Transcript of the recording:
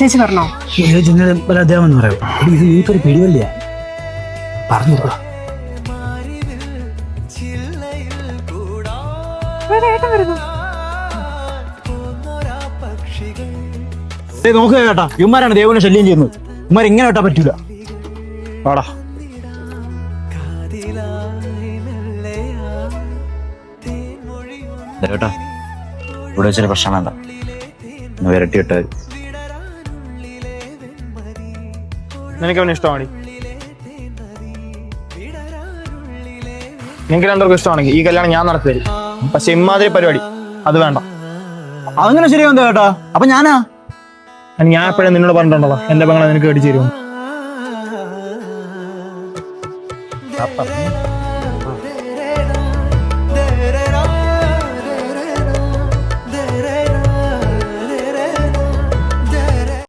ചേച്ചി പറഞ്ഞോ? അദ്ദേഹം എന്ന് പറയാം. ഇത് നിങ്ങൾക്കൊരു പിടിവല്ല പറഞ്ഞു. നോക്കുക കേട്ടാ, ഇവന്മാരാണ് ദേവനെ ശല്യം ചെയ്യുന്നത്. ഇവന്മാർ ഇങ്ങനെ കേട്ടാ പറ്റൂല. ആടാ കേട്ടാ, ഇവിടെ വെച്ചൊരു പ്രശ്നം വേണ്ട, വിരട്ടി വിട്ടാൽ. നിനക്ക് അവനെ ഇഷ്ടമാണ്? നിങ്ങൾക്ക് രണ്ടുപേർക്കും ഇഷ്ടമാണെങ്കിൽ ഈ കല്യാണം ഞാൻ നടത്തി തരും. പക്ഷെ ഇമ്മാതിരി പരിപാടി അത് വേണ്ട. അതങ്ങനെ ശരിയാവുന്ന കേട്ടാ. അപ്പൊ ഞാനാ ഞാൻ എപ്പോഴും നിന്നോട് പറഞ്ഞിട്ടുണ്ടോ എന്റെ പെങ്ങളെ നിനക്ക് മേടിച്ചു തരുമോ?